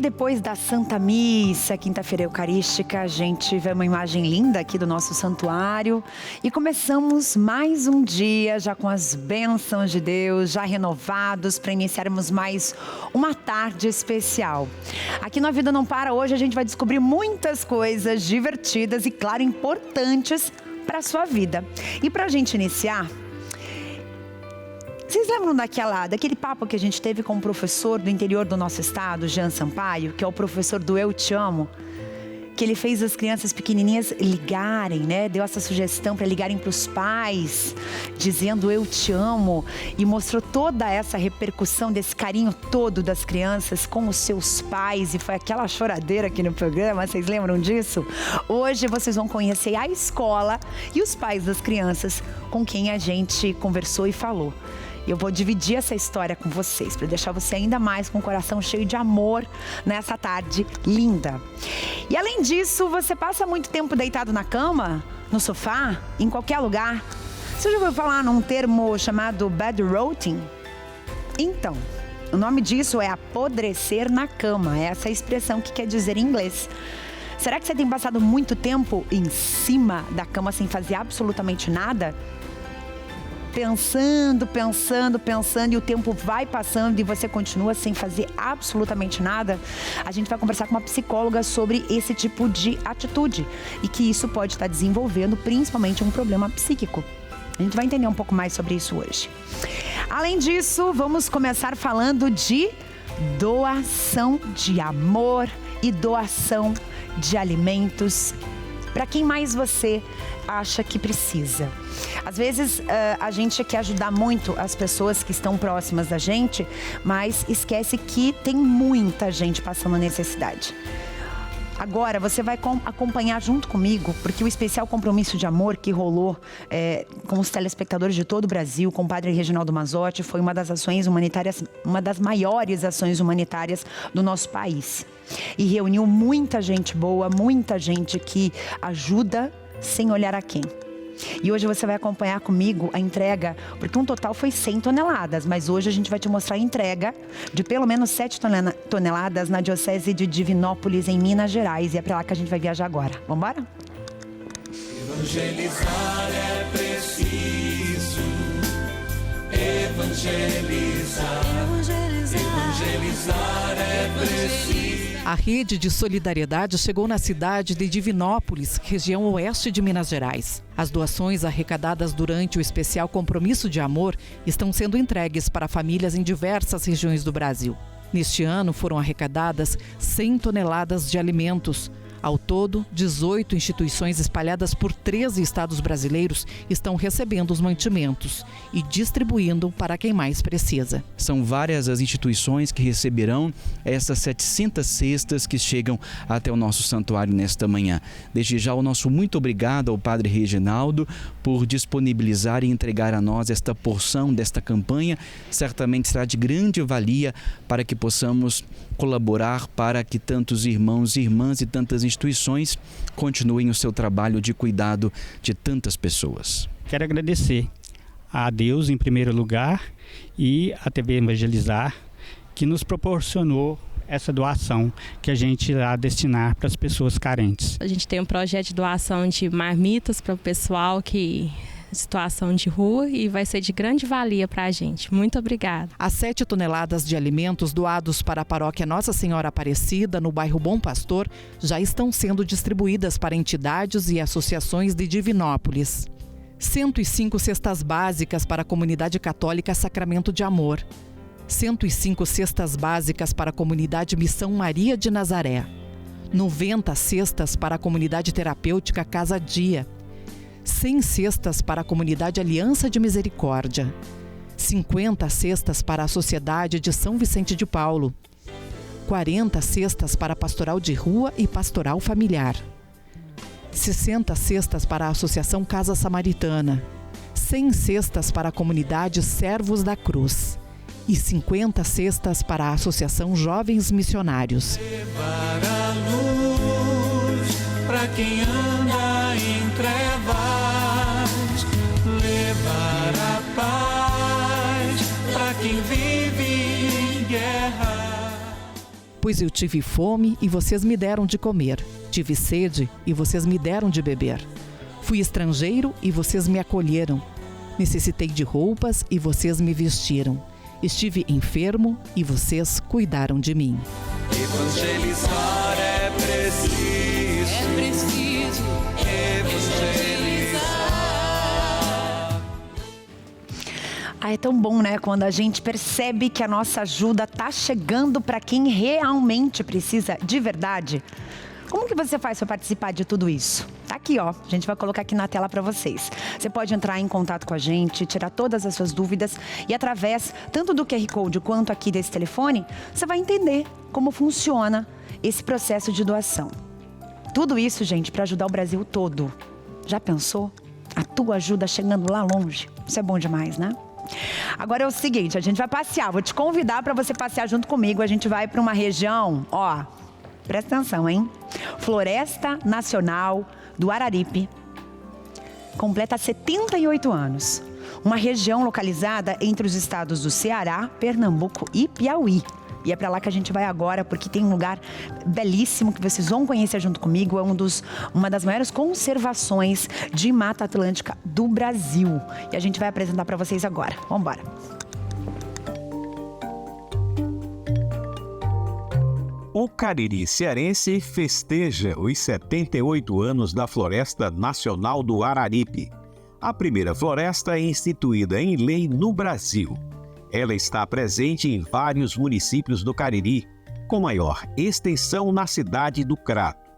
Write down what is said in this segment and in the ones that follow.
depois da Santa Missa, quinta-feira eucarística, a gente vê uma imagem linda aqui do nosso santuário e começamos mais um dia já com as bênçãos de Deus, já renovados para iniciarmos mais uma tarde especial. Aqui no A Vida Não Para, hoje a gente vai descobrir muitas coisas divertidas e, claro, importantes para a sua vida. E para a gente iniciar, vocês lembram daquele papo que a gente teve com um professor do interior do nosso estado, Jean Sampaio, que é o professor do Eu Te Amo, que ele fez as crianças pequenininhas ligarem, né? Deu essa sugestão para ligarem para os pais, dizendo eu te amo, e mostrou toda essa repercussão desse carinho todo das crianças com os seus pais, e foi aquela choradeira aqui no programa, vocês lembram disso? Hoje vocês vão conhecer a escola e os pais das crianças com quem a gente conversou e falou. Eu vou dividir essa história com vocês, para deixar você ainda mais com o coração cheio de amor nessa tarde linda. E além disso, você passa muito tempo deitado na cama, no sofá, em qualquer lugar. Você já ouviu falar num termo chamado bed rotting? Então, o nome disso é apodrecer na cama. Essa é a expressão que quer dizer em inglês. Será que você tem passado muito tempo em cima da cama sem fazer absolutamente nada? Pensando, e o tempo vai passando e você continua sem fazer absolutamente nada? A gente vai conversar com uma psicóloga sobre esse tipo de atitude e que isso pode estar desenvolvendo principalmente um problema psíquico. A gente vai entender um pouco mais sobre isso hoje. Além disso, vamos começar falando de doação de amor e doação de alimentos para quem mais você acha que precisa. Às vezes a gente quer ajudar muito as pessoas que estão próximas da gente, mas esquece que tem muita gente passando necessidade. Agora você vai acompanhar junto comigo, porque o especial compromisso de amor que rolou com os telespectadores de todo o Brasil, com o padre Reginaldo Mazzotti, foi uma das ações humanitárias, uma das maiores ações humanitárias do nosso país. E reuniu muita gente boa, muita gente que ajuda sem olhar a quem. E hoje você vai acompanhar comigo a entrega, porque um total foi 100 toneladas, mas hoje a gente vai te mostrar a entrega de pelo menos 7 toneladas na Diocese de Divinópolis, em Minas Gerais. E é para lá que a gente vai viajar agora. Vamos embora? Evangelizar é preciso. Evangelizar é preciso. A rede de solidariedade chegou na cidade de Divinópolis, região oeste de Minas Gerais. As doações arrecadadas durante o especial Compromisso de Amor estão sendo entregues para famílias em diversas regiões do Brasil. Neste ano foram arrecadadas 100 toneladas de alimentos. Ao todo, 18 instituições espalhadas por 13 estados brasileiros estão recebendo os mantimentos e distribuindo para quem mais precisa. São várias as instituições que receberão essas 700 cestas que chegam até o nosso santuário nesta manhã. Desde já, o nosso muito obrigado ao Padre Reginaldo por disponibilizar e entregar a nós esta porção desta campanha. Certamente será de grande valia para que possamos colaborar para que tantos irmãos e irmãs e tantas instituições continuem o seu trabalho de cuidado de tantas pessoas. Quero agradecer a Deus em primeiro lugar e a TV Evangelizar, que nos proporcionou essa doação que a gente irá destinar para as pessoas carentes. A gente tem um projeto de doação de marmitas para o pessoal que situação de rua e vai ser de grande valia para a gente. Muito obrigada. As 7 toneladas de alimentos doados para a paróquia Nossa Senhora Aparecida, no bairro Bom Pastor, já estão sendo distribuídas para entidades e associações de Divinópolis. 105 cestas básicas para a comunidade católica Sacramento de Amor. 105 cestas básicas para a comunidade Missão Maria de Nazaré. 90 cestas para a comunidade terapêutica Casa Dia. 100 cestas para a comunidade Aliança de Misericórdia, 50 cestas para a Sociedade de São Vicente de Paulo, 40 cestas para a Pastoral de Rua e Pastoral Familiar, 60 cestas para a Associação Casa Samaritana, 100 cestas para a comunidade Servos da Cruz e 50 cestas para a Associação Jovens Missionários. Levar a luz para quem anda em trevas, levar a paz para quem vive em guerra. Pois eu tive fome e vocês me deram de comer. Tive sede e vocês me deram de beber. Fui estrangeiro e vocês me acolheram. Necessitei de roupas e vocês me vestiram. Estive enfermo e vocês cuidaram de mim. Evangelizar é preciso. É preciso evangelizar. Ah, é tão bom, né? Quando a gente percebe que a nossa ajuda tá chegando para quem realmente precisa de verdade. Como que você faz para participar de tudo isso? Tá aqui, ó. A gente vai colocar aqui na tela para vocês. Você pode entrar em contato com a gente, tirar todas as suas dúvidas e através tanto do QR Code quanto aqui desse telefone, você vai entender como funciona esse processo de doação. Tudo isso, gente, para ajudar o Brasil todo. Já pensou? A tua ajuda chegando lá longe. Isso é bom demais, né? Agora é o seguinte, a gente vai passear. Vou te convidar para você passear junto comigo. A gente vai para uma região, ó. Presta atenção, hein? Floresta Nacional do Araripe. Completa 78 anos. Uma região localizada entre os estados do Ceará, Pernambuco e Piauí. E é para lá que a gente vai agora, porque tem um lugar belíssimo que vocês vão conhecer junto comigo. É uma das maiores conservações de Mata Atlântica do Brasil. E a gente vai apresentar para vocês agora. Vamos embora. O Cariri cearense festeja os 78 anos da Floresta Nacional do Araripe, a primeira floresta instituída em lei no Brasil. Ela está presente em vários municípios do Cariri, com maior extensão na cidade do Crato.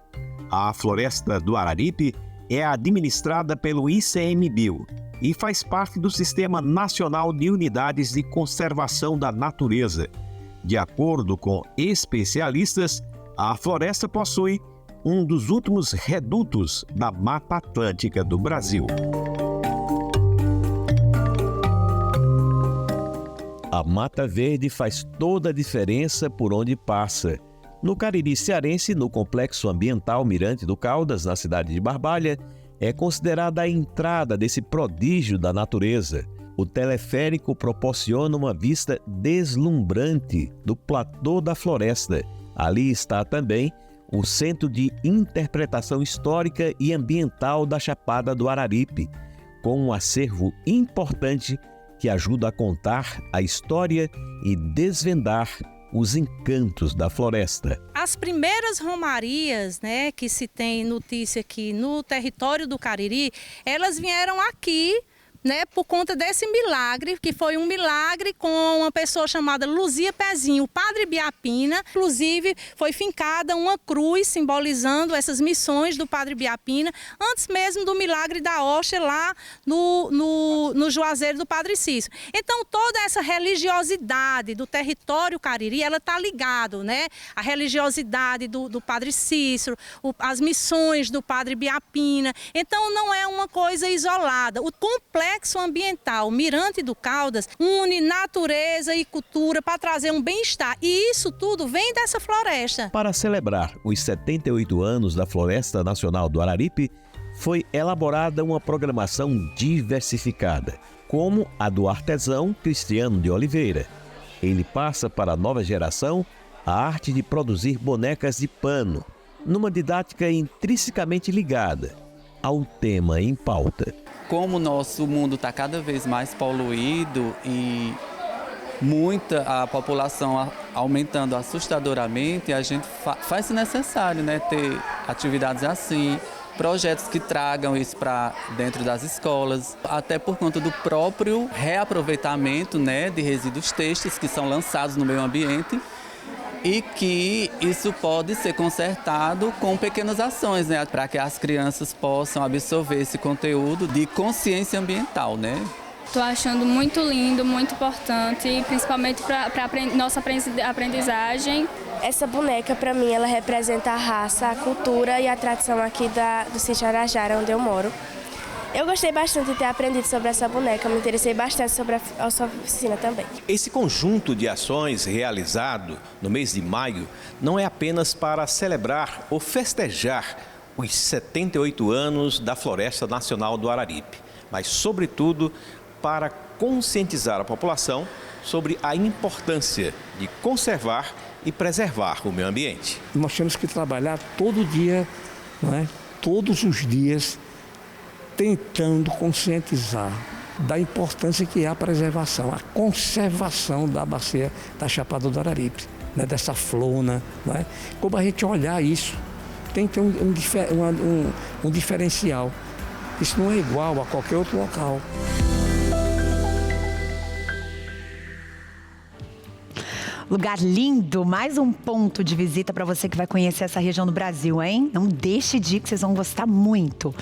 A Floresta do Araripe é administrada pelo ICMBio e faz parte do Sistema Nacional de Unidades de Conservação da Natureza. De acordo com especialistas, a floresta possui um dos últimos redutos da Mata Atlântica do Brasil. A Mata Verde faz toda a diferença por onde passa. No Cariri cearense, no Complexo Ambiental Mirante do Caldas, na cidade de Barbalha, é considerada a entrada desse prodígio da natureza. O teleférico proporciona uma vista deslumbrante do platô da floresta. Ali está também o Centro de Interpretação Histórica e Ambiental da Chapada do Araripe, com um acervo importante que ajuda a contar a história e desvendar os encantos da floresta. As primeiras romarias, né, que se tem notícia aqui no território do Cariri, elas vieram aqui, né, por conta desse milagre, que foi um milagre com uma pessoa chamada Luzia Pezinho, o padre Biapina. Inclusive, foi fincada uma cruz simbolizando essas missões do padre Biapina, antes mesmo do milagre da hóstia lá no Juazeiro do Padre Cícero. Então, toda essa religiosidade do território Cariri, ela está ligada, né? A religiosidade do Padre Cícero, as missões do padre Biapina. Então, não é uma coisa isolada. O complexo ambiental Mirante do Caldas une natureza e cultura para trazer um bem-estar. E isso tudo vem dessa floresta. Para celebrar os 78 anos da Floresta Nacional do Araripe, foi elaborada uma programação diversificada, como a do artesão Cristiano de Oliveira. Ele passa para a nova geração a arte de produzir bonecas de pano, numa didática intrinsecamente ligada ao tema em pauta. Como o nosso mundo está cada vez mais poluído e a população aumentando assustadoramente, a gente faz necessário, né, ter atividades assim, projetos que tragam isso para dentro das escolas, até por conta do próprio reaproveitamento, né, de resíduos têxteis que são lançados no meio ambiente. E que isso pode ser consertado com pequenas ações, né, para que as crianças possam absorver esse conteúdo de consciência ambiental, né? Estou achando muito lindo, muito importante, principalmente para nossa aprendizagem. Essa boneca, para mim, ela representa a raça, a cultura e a tradição aqui do Sítio Arajara, onde eu moro. Eu gostei bastante de ter aprendido sobre essa boneca, me interessei bastante sobre a sua oficina também. Esse conjunto de ações realizado no mês de maio não é apenas para celebrar ou festejar os 78 anos da Floresta Nacional do Araripe, mas, sobretudo, para conscientizar a população sobre a importância de conservar e preservar o meio ambiente. Nós temos que trabalhar todo dia, não é? Todos os dias, tentando conscientizar da importância que é a preservação, a conservação da bacia da Chapada do Araripe, né? Dessa flora, não é? Como a gente olhar isso, tem que ter um diferencial. Isso não é igual a qualquer outro local. Lugar lindo, mais um ponto de visita para você que vai conhecer essa região do Brasil, hein? Não deixe de ir, que vocês vão gostar muito.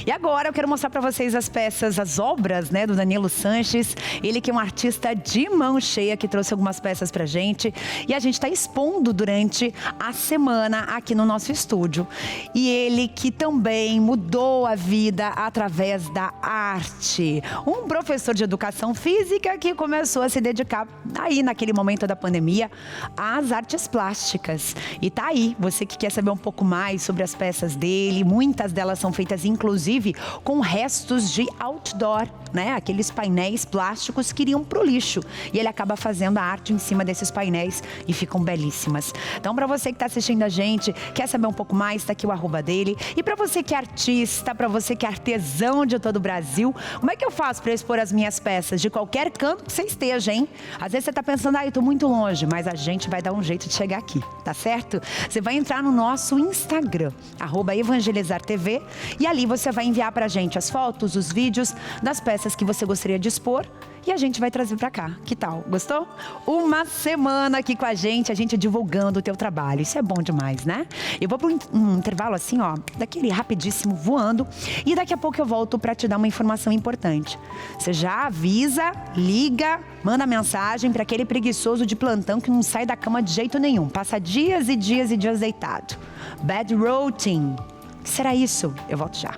E agora eu quero mostrar para vocês as peças, as obras, né, do Danilo Sanches. Ele que é um artista de mão cheia, que trouxe algumas peças pra gente. E a gente está expondo durante a semana aqui no nosso estúdio. E ele que também mudou a vida através da arte. Um professor de educação física que começou a se dedicar aí naquele momento da pandemia às artes plásticas. E tá aí, você que quer saber um pouco mais sobre as peças dele, muitas delas são feitas inclusive com restos de outdoor, né? Aqueles painéis plásticos que iriam pro lixo. E ele acaba fazendo a arte em cima desses painéis e ficam belíssimas. Então, para você que tá assistindo a gente, quer saber um pouco mais, tá aqui o @ dele. E para você que é artista, para você que é artesão de todo o Brasil, como é que eu faço para expor as minhas peças de qualquer canto que você esteja, hein? Às vezes você tá pensando, eu tô muito longe, mas a gente vai dar um jeito de chegar aqui, tá certo? Você vai entrar no nosso Instagram, @evangelizartv, e ali você vai enviar pra gente as fotos, os vídeos das peças que você gostaria de expor e a gente vai trazer pra cá. Que tal? Gostou? Uma semana aqui com a gente divulgando o teu trabalho. Isso é bom demais, né? Eu vou para um intervalo assim, ó, daquele rapidíssimo voando, e daqui a pouco eu volto pra te dar uma informação importante. Você já avisa, liga, manda mensagem para aquele preguiçoso de plantão que não sai da cama de jeito nenhum. Passa dias e dias e dias deitado. Bad routine. O que será isso? Eu volto já.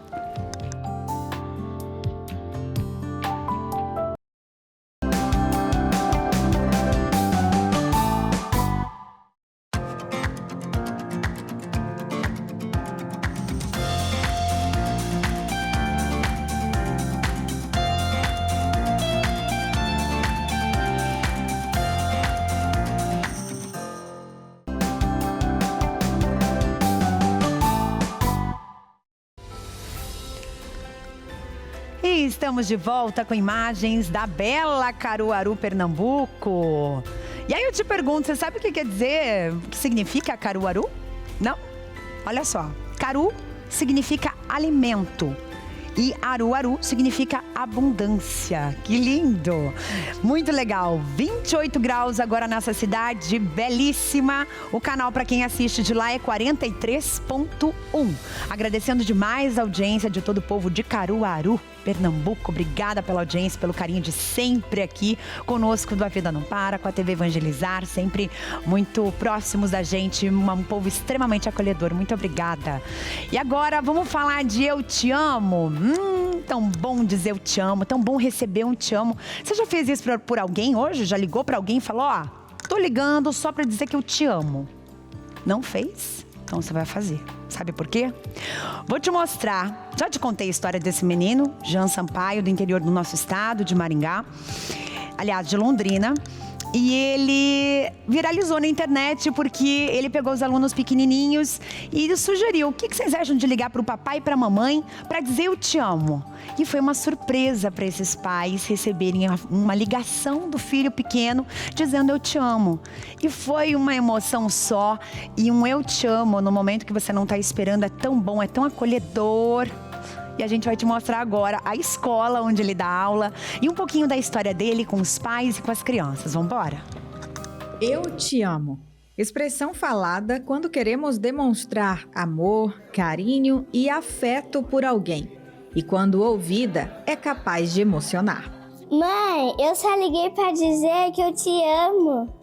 E estamos de volta com imagens da bela Caruaru, Pernambuco. E aí eu te pergunto, você sabe o que quer dizer, o que significa Caruaru? Não? Olha só, Caru significa alimento. E Aruaru significa abundância. Que lindo! Muito legal. 28 graus agora nessa cidade belíssima. O canal para quem assiste de lá é 43.1. Agradecendo demais a audiência de todo o povo de Caruaru, Pernambuco. Obrigada pela audiência, pelo carinho de sempre aqui conosco do A Vida Não Para, com a TV Evangelizar, sempre muito próximos da gente, um povo extremamente acolhedor. Muito obrigada. E agora vamos falar de Eu Te Amo. Tão bom dizer eu te amo, tão bom receber um te amo. Você já fez isso por alguém hoje? Já ligou para alguém e falou, tô ligando só para dizer que eu te amo? Não fez? Então você vai fazer. Sabe por quê? Vou te mostrar. Já te contei a história desse menino, Jean Sampaio, do interior do nosso estado, de Maringá. Aliás, de Londrina. E ele viralizou na internet porque ele pegou os alunos pequenininhos e sugeriu, o que vocês acham de ligar para o papai e para a mamãe para dizer eu te amo? E foi uma surpresa para esses pais receberem uma ligação do filho pequeno dizendo eu te amo. E foi uma emoção só, e um eu te amo no momento que você não está esperando é tão bom, é tão acolhedor. E a gente vai te mostrar agora a escola onde ele dá aula e um pouquinho da história dele com os pais e com as crianças. Vamos embora? Eu te amo. Expressão falada quando queremos demonstrar amor, carinho e afeto por alguém. E quando ouvida, é capaz de emocionar. Mãe, eu só liguei para dizer que eu te amo.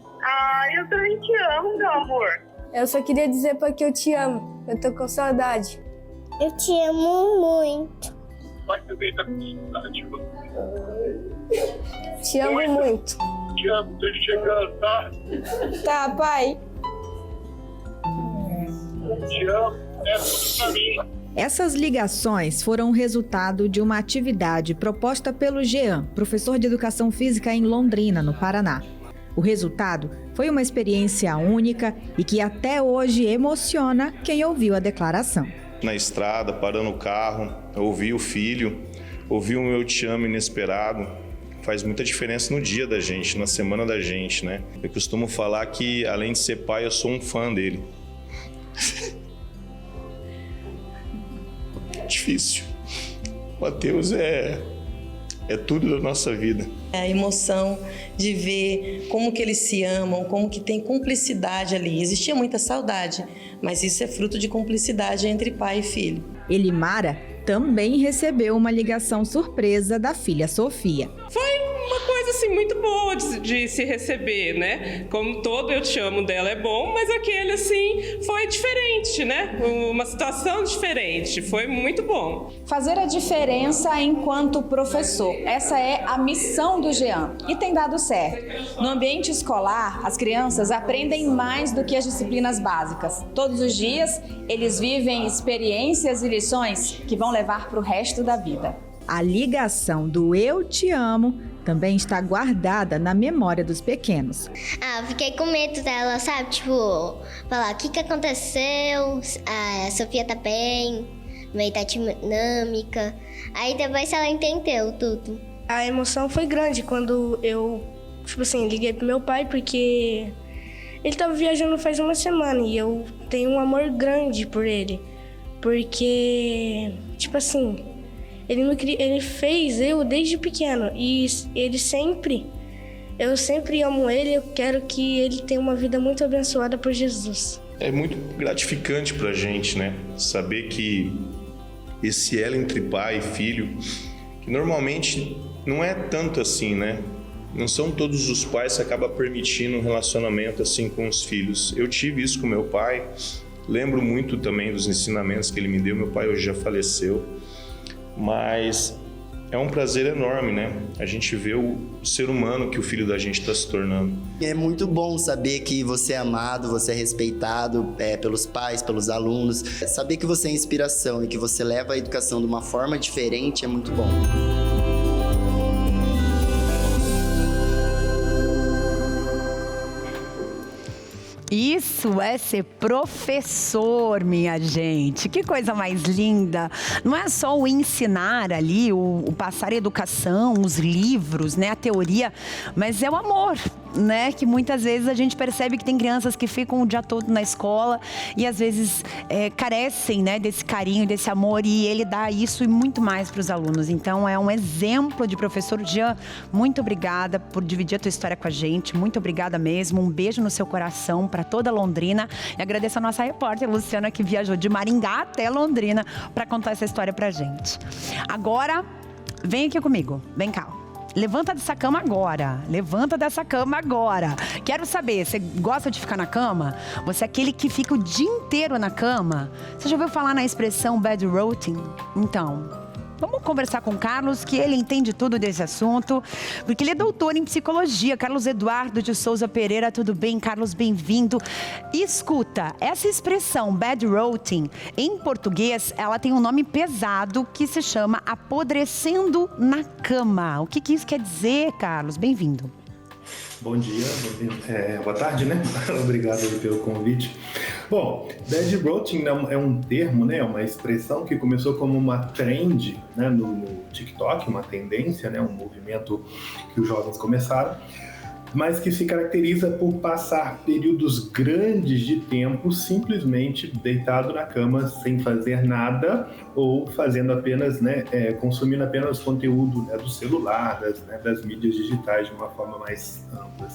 Eu também te amo, meu amor. Eu só queria dizer porque eu te amo. Eu tô com saudade. Eu te amo muito. Pai também tá com saudade. Te amo muito. Te amo, tô chegando, tá? Tá, pai. Te amo, é tudo pra mim. Essas ligações foram resultado de uma atividade proposta pelo Jean, professor de educação física em Londrina, no Paraná. O resultado foi uma experiência única e que até hoje emociona quem ouviu a declaração. Na estrada, parando o carro, ouvir o filho, ouvir um "eu te amo" inesperado, faz muita diferença no dia da gente, na semana da gente, né? Eu costumo falar que, além de ser pai, eu sou um fã dele. Difícil. Mateus é tudo da nossa vida. A emoção de ver como que eles se amam, como que tem cumplicidade ali. Existia muita saudade, mas isso é fruto de cumplicidade entre pai e filho. Elimara também recebeu uma ligação surpresa da filha Sofia. Foi uma coisa assim muito boa de se receber, né? Como todo "eu te amo" dela é bom, mas aquele assim foi diferente, né? Uma situação diferente, foi muito bom. Fazer a diferença enquanto professor, essa é a missão do Jean e tem dado certo. No ambiente escolar, as crianças aprendem mais do que as disciplinas básicas. Todos os dias, eles vivem experiências e lições que vão levar para o resto da vida. A ligação do "eu te amo" também está guardada na memória dos pequenos. Eu fiquei com medo dela, sabe? Tipo, falar o que aconteceu, a Sofia tá bem, meio tá dinâmica. Aí depois ela entendeu tudo. A emoção foi grande quando eu, liguei pro meu pai, porque ele tava viajando faz uma semana e eu tenho um amor grande por ele. Porque, ele fez eu desde pequeno e eu sempre amo ele, eu quero que ele tenha uma vida muito abençoada por Jesus. É muito gratificante pra gente, né? Saber que esse elo entre pai e filho, que normalmente não é tanto assim, né? Não são todos os pais que acabam permitindo um relacionamento assim com os filhos. Eu tive isso com meu pai, lembro muito também dos ensinamentos que ele me deu. Meu pai hoje já faleceu, mas é um prazer enorme, né? A gente vê o ser humano que o filho da gente está se tornando. É muito bom saber que você é amado, você é respeitado pelos pais, pelos alunos. Saber que você é inspiração e que você leva a educação de uma forma diferente é muito bom. Isso é ser professor, minha gente. Que coisa mais linda. Não é só o ensinar ali, o passar a educação, os livros, né, a teoria, mas é o amor, né? Que muitas vezes a gente percebe que tem crianças que ficam o dia todo na escola e às vezes carecem, né, desse carinho, desse amor, e ele dá isso e muito mais para os alunos. Então é um exemplo de professor. Jean, muito obrigada por dividir a tua história com a gente. Muito obrigada mesmo. Um beijo no seu coração para toda Londrina. E agradeço a nossa repórter Luciana, que viajou de Maringá até Londrina para contar essa história pra gente. Agora, vem aqui comigo. Vem cá. Levanta dessa cama agora. Levanta dessa cama agora. Quero saber, você gosta de ficar na cama? Você é aquele que fica o dia inteiro na cama? Você já ouviu falar na expressão bed rotting? Então, vamos conversar com o Carlos, que ele entende tudo desse assunto, porque ele é doutor em psicologia. Carlos Eduardo de Souza Pereira, tudo bem? Carlos, bem-vindo. Escuta, essa expressão bed rotting, em português, ela tem um nome pesado que se chama apodrecendo na cama. O que isso quer dizer, Carlos? Bem-vindo. Bom dia, boa tarde, né? Obrigado pelo convite. Bom, bed rotting é um termo, né? Uma expressão que começou como uma trend, né? no TikTok, uma tendência, né? Um movimento que os jovens começaram, mas que se caracteriza por passar períodos grandes de tempo simplesmente deitado na cama sem fazer nada ou fazendo apenas, né, consumindo apenas conteúdo, né, do celular, das mídias digitais de uma forma mais ampla.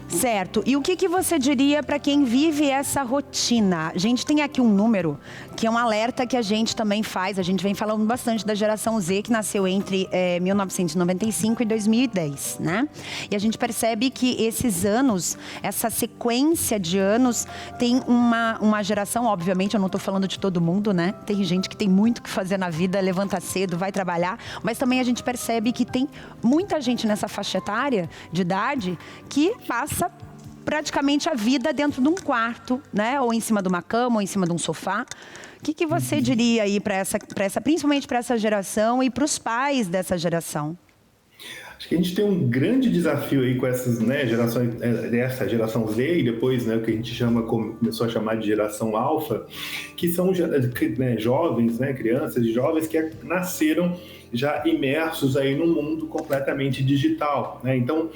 Certo. E o que você diria para quem vive essa rotina? A gente tem aqui um número que é um alerta que a gente também faz. A gente vem falando bastante da geração Z, que nasceu entre 1995 e 2010, né? E a gente percebe que esses anos, essa sequência de anos, tem uma geração, obviamente, eu não estou falando de todo mundo, né? Tem gente que tem muito o que fazer na vida, levanta cedo, vai trabalhar, mas também a gente percebe que tem muita gente nessa faixa etária de idade que passa praticamente a vida dentro de um quarto, né? Ou em cima de uma cama, ou em cima de um sofá. O que você diria aí principalmente para essa geração e para os pais dessa geração? Acho que a gente tem um grande desafio aí com essas, né, gerações, essa geração Z e depois, né, o que a gente começou a chamar de geração alfa, que são, né, jovens, né, crianças e jovens que nasceram já imersos aí num mundo completamente digital, né? Então,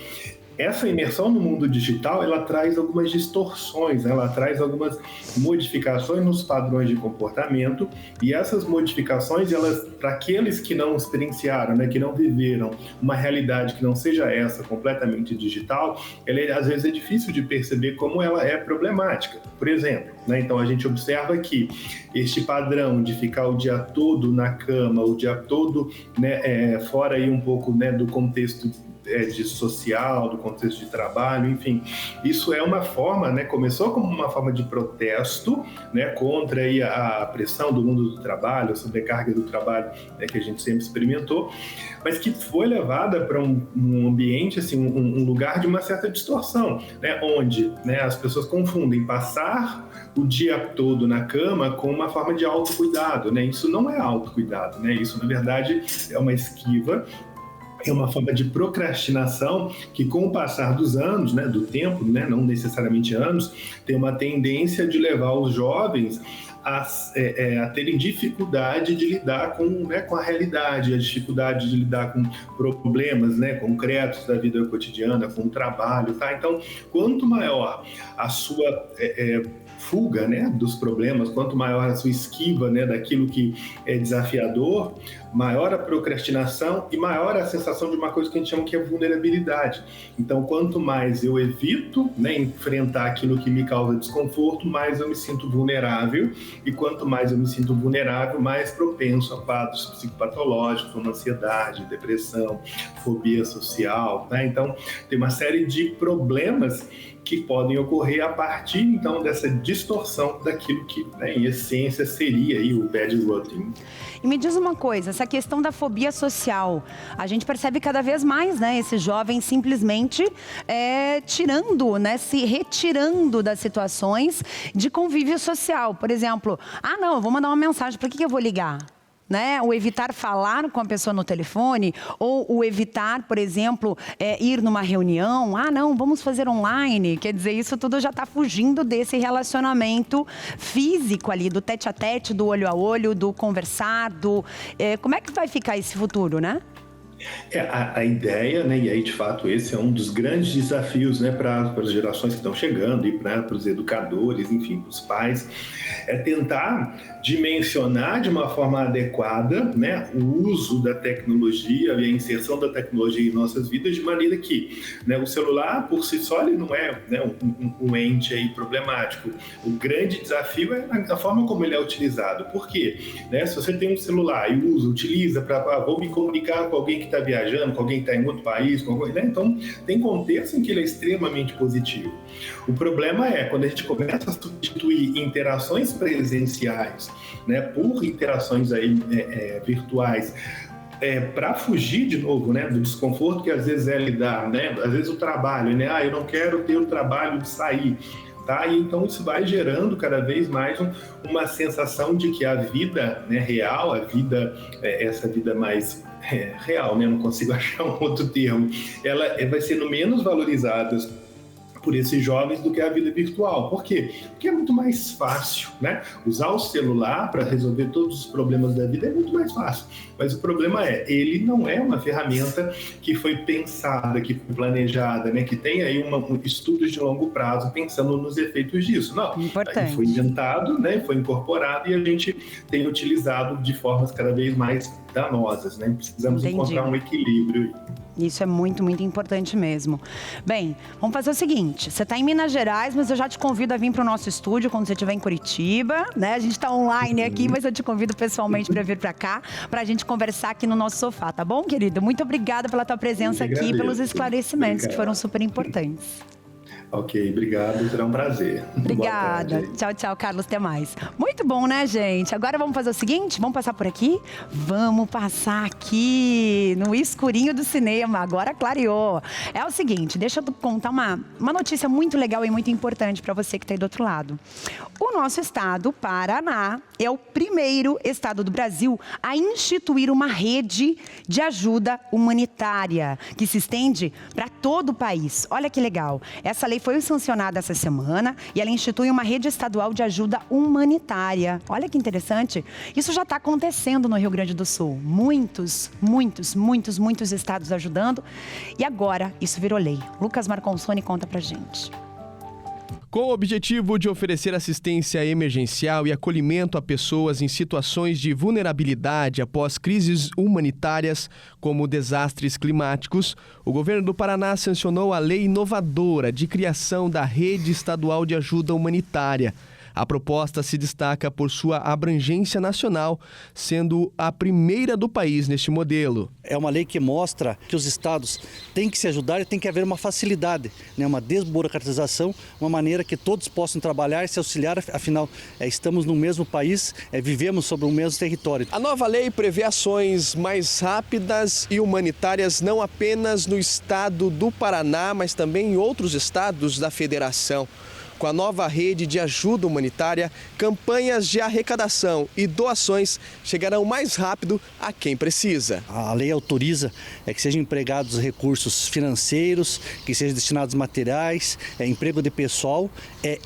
essa imersão no mundo digital, ela traz algumas distorções, ela traz algumas modificações nos padrões de comportamento, e essas modificações, elas, para aqueles que não experienciaram, né, que não viveram uma realidade que não seja essa, completamente digital, ela, às vezes é difícil de perceber como ela é problemática. Por exemplo, né, então a gente observa que este padrão de ficar o dia todo na cama, o dia todo, né, fora aí um pouco, né, do contexto de social, do contexto de trabalho, enfim, isso é uma forma, né, começou como uma forma de protesto, né, contra aí a pressão do mundo do trabalho, a sobrecarga do trabalho, né, que a gente sempre experimentou, mas que foi levada para um ambiente, assim, um lugar de uma certa distorção, né, onde, né, as pessoas confundem passar o dia todo na cama com uma forma de autocuidado, né? Isso não é autocuidado, né? Isso, na verdade, é uma esquiva, é uma forma de procrastinação que, com o passar dos anos, né, do tempo, né, não necessariamente anos, tem uma tendência de levar os jovens a terem dificuldade de lidar com a realidade, a dificuldade de lidar com problemas, né, concretos da vida cotidiana, com o trabalho, tá? Então, quanto maior a sua fuga, né, dos problemas, quanto maior a sua esquiva, né, daquilo que é desafiador, maior a procrastinação e maior a sensação de uma coisa que a gente chama que é vulnerabilidade. Então, quanto mais eu evito, né, enfrentar aquilo que me causa desconforto, mais eu me sinto vulnerável, e quanto mais eu me sinto vulnerável, mais propenso a quadros psicopatológicos, como ansiedade, depressão, fobia social, né? Então, tem uma série de problemas que podem ocorrer a partir, então, dessa distorção daquilo que, né, em essência, seria aí o bad routine. E me diz uma coisa, essa questão da fobia social, a gente percebe cada vez mais, né, esses jovens simplesmente tirando, né, se retirando das situações de convívio social. Por exemplo, não, eu vou mandar uma mensagem, para que eu vou ligar? Né? O evitar falar com a pessoa no telefone, ou o evitar, por exemplo, ir numa reunião. Não, vamos fazer online. Quer dizer, isso tudo já está fugindo desse relacionamento físico ali, do tete-a-tete, do olho a olho, do conversar, como é que vai ficar esse futuro, né? A ideia, né, e aí de fato esse é um dos grandes desafios, né, para as gerações que estão chegando e para os educadores, enfim, para os pais, é tentar dimensionar de uma forma adequada, né, o uso da tecnologia e a inserção da tecnologia em nossas vidas, de maneira que, né, o celular por si só ele não é, né, um ente aí problemático. O grande desafio é a forma como ele é utilizado. Por quê? Né, se você tem um celular e utiliza para vou me comunicar com alguém que está viajando, com alguém que está em outro país, né? Então tem contexto em que ele é extremamente positivo. O problema é quando a gente começa a substituir interações presenciais, né, por interações aí, virtuais, para fugir de novo, né, do desconforto que às vezes é lidar, né, às vezes o trabalho, né, eu não quero ter o trabalho de sair. Tá? E então isso vai gerando cada vez mais uma sensação de que a vida, né, real, a vida, essa vida mais real, né, não consigo achar um outro termo, ela vai sendo menos valorizada por esses jovens do que a vida virtual. Por quê? Porque é muito mais fácil, né? Usar o celular para resolver todos os problemas da vida é muito mais fácil. Mas o problema ele não é uma ferramenta que foi pensada, que foi planejada, né? Que tem aí estudos de longo prazo pensando nos efeitos disso. Não, importante. Foi inventado, né? Foi incorporado e a gente tem utilizado de formas cada vez mais danosas, né? Precisamos encontrar um equilíbrio. Isso é muito, muito importante mesmo. Bem, vamos fazer o seguinte, você está em Minas Gerais, mas eu já te convido a vir para o nosso estúdio quando você estiver em Curitiba, né? A gente está online aqui, mas eu te convido pessoalmente para vir para cá, para a gente conversar aqui no nosso sofá, tá bom, querido? Muito obrigada pela tua presença aqui e pelos esclarecimentos que foram super importantes. Ok, obrigado, será um prazer. Obrigada. Tchau, tchau, Carlos, até mais. Muito bom, né, gente? Agora vamos fazer o seguinte, vamos passar por aqui? Vamos passar aqui no escurinho do cinema, agora clareou. É o seguinte, deixa eu contar uma notícia muito legal e muito importante para você que está aí do outro lado. O nosso estado, Paraná, é o primeiro estado do Brasil a instituir uma rede de ajuda humanitária, que se estende para todo o país. Olha que legal. Essa lei foi sancionada essa semana e ela institui uma rede estadual de ajuda humanitária. Olha que interessante. Isso já está acontecendo no Rio Grande do Sul. Muitos estados ajudando. E agora isso virou lei. Lucas Marconsoni conta pra gente. Com o objetivo de oferecer assistência emergencial e acolhimento a pessoas em situações de vulnerabilidade após crises humanitárias, como desastres climáticos, o governo do Paraná sancionou a lei inovadora de criação da Rede Estadual de Ajuda Humanitária. A proposta se destaca por sua abrangência nacional, sendo a primeira do país neste modelo. É uma lei que mostra que os estados têm que se ajudar e tem que haver uma facilidade, né? Uma desburocratização, uma maneira que todos possam trabalhar e se auxiliar, afinal, estamos no mesmo país, vivemos sobre o mesmo território. A nova lei prevê ações mais rápidas e humanitárias não apenas no estado do Paraná, mas também em outros estados da federação. Com a nova rede de ajuda humanitária, campanhas de arrecadação e doações chegarão mais rápido a quem precisa. A lei autoriza que sejam empregados recursos financeiros, que sejam destinados materiais, emprego de pessoal,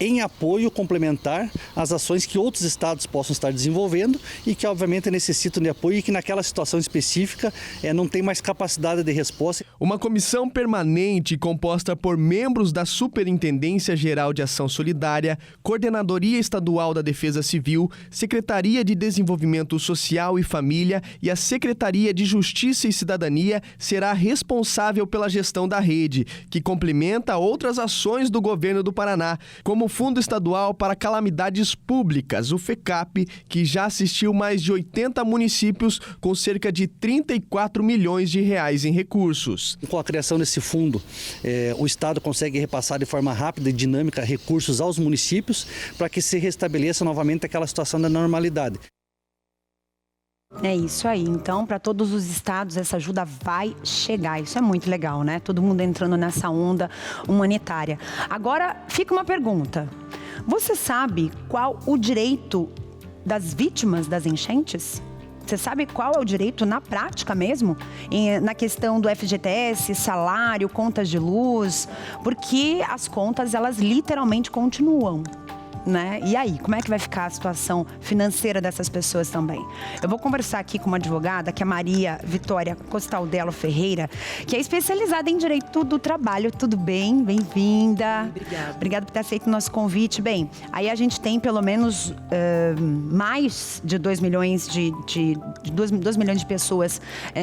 em apoio complementar às ações que outros estados possam estar desenvolvendo e que obviamente necessitam de apoio e que naquela situação específica não tem mais capacidade de resposta. Uma comissão permanente composta por membros da Superintendência Geral de Ação Solidária, Coordenadoria Estadual da Defesa Civil, Secretaria de Desenvolvimento Social e Família e a Secretaria de Justiça e Cidadania será responsável pela gestão da rede, que complementa outras ações do governo do Paraná, como o Fundo Estadual para Calamidades Públicas, o FECAP, que já assistiu mais de 80 municípios com cerca de 34 milhões de reais em recursos. Com a criação desse fundo, o Estado consegue repassar de forma rápida e dinâmica recursos aos municípios para que se restabeleça novamente aquela situação da normalidade. É isso aí. Então, para todos os estados, essa ajuda vai chegar. Isso é muito legal, né? Todo mundo entrando nessa onda humanitária. Agora, fica uma pergunta. Você sabe qual o direito das vítimas das enchentes? Você sabe qual é o direito na prática mesmo? Na questão do FGTS, salário, contas de luz? Porque as contas, elas literalmente continuam, né? E aí, como é que vai ficar a situação financeira dessas pessoas também? Eu vou conversar aqui com uma advogada, que é a Maria Vitória Costaldello Ferreira, que é especializada em direito do trabalho. Tudo bem? Bem-vinda. Obrigada por ter aceito o nosso convite. Bem, aí a gente tem pelo menos mais de 2 milhões de 2 milhões de pessoas